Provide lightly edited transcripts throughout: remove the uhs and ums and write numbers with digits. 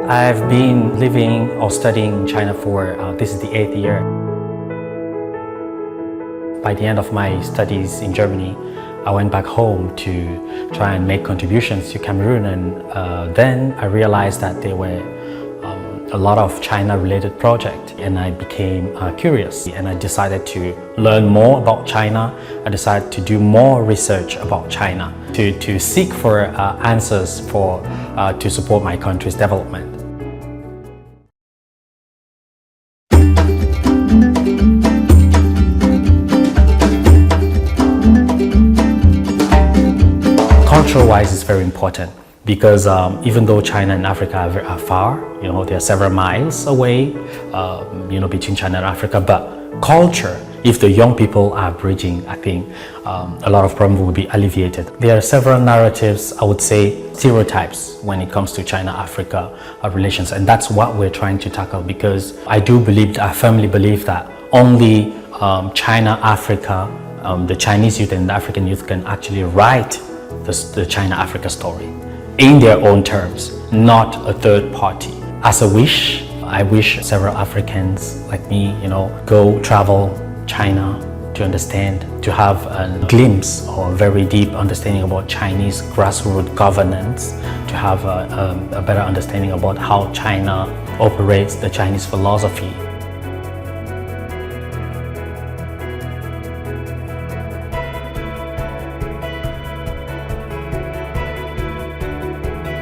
I've been living or studying in China for, this is the 8th year. By the end of my studies in Germany, I went back home to try and make contributions to Cameroon, and then I realized that there were a lot of China-related projects, and I became curious, and I decided to learn more about China. I decided to do more research about China, to seek for answers to support my country's development. Culture-wise, it's very important because even though China and Africa are far, they are several miles away, between China and Africa, but culture, if the young people are bridging, I think a lot of problems will be alleviated. There are several narratives, I would say stereotypes, when it comes to China-Africa relations, and that's what we're trying to tackle, because I firmly believe that only China-Africa, the Chinese youth and the African youth can actually write the China-Africa story in their own terms, not a third party. As a wish, I wish several Africans like me, travel China to understand, to have a glimpse or a very deep understanding about Chinese grassroots governance, to have a better understanding about how China operates, the Chinese philosophy.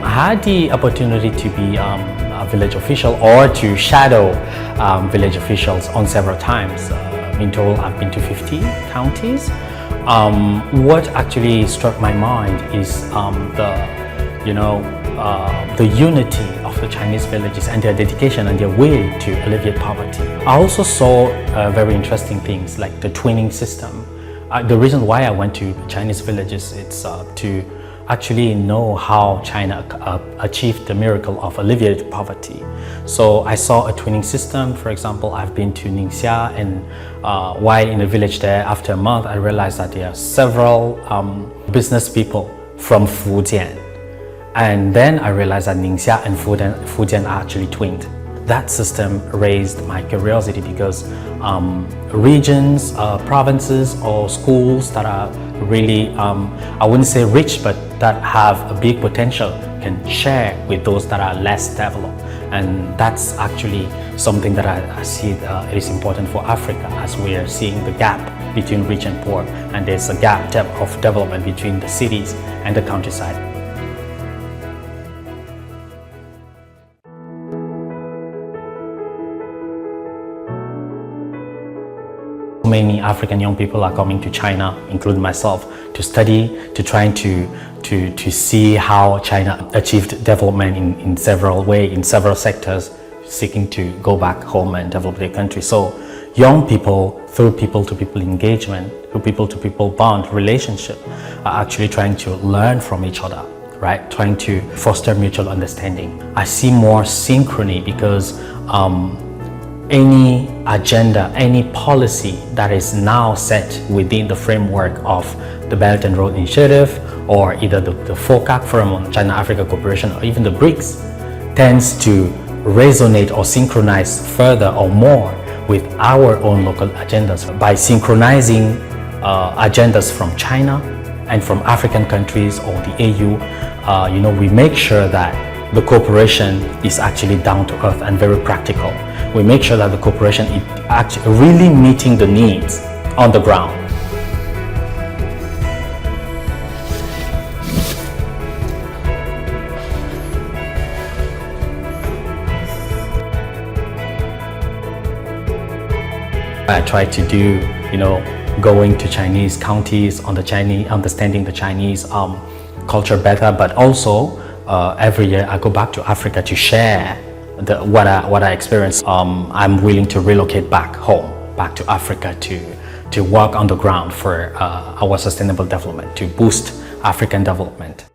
I had the opportunity to be a village official or to shadow village officials on several times. In total, I've been to 50 counties. What actually struck my mind is the unity of the Chinese villages and their dedication and their will to alleviate poverty. I also saw very interesting things like the twinning system. The reason why I went to Chinese villages, it's to actually know how China achieved the miracle of alleviated poverty. So I saw a twinning system. For example, I've been to Ningxia, and while in the village there, after a month, I realized that there are several business people from Fujian. And then I realized that Ningxia and Fujian are actually twinned. That system raised my curiosity because regions, provinces, or schools that are really, I wouldn't say rich, but that have a big potential can share with those that are less developed. And that's actually something that I see it is important for Africa, as we are seeing the gap between rich and poor, and there's a gap of development between the cities and the countryside. Many African young people are coming to China, including myself, to study, to try to see how China achieved development in several ways, in several sectors, seeking to go back home and develop their country. So young people, through people-to-people engagement, through people-to-people bond relationship, are actually trying to learn from each other, right? Trying to foster mutual understanding. I see more synchrony because any agenda, any policy that is now set within the framework of the Belt and Road Initiative, or either the FOCAC, Forum on China-Africa Cooperation, or even the BRICS, tends to resonate or synchronize further or more with our own local agendas. By synchronizing agendas from China and from African countries or the AU, we make sure that the cooperation is actually down to earth and very practical. We make sure that the cooperation is actually really meeting the needs on the ground. I try to do, going to Chinese counties, understanding the Chinese culture better, but also every year I go back to Africa to share what I experienced. I'm willing to relocate back home, back to Africa, to work on the ground for our sustainable development, to boost African development.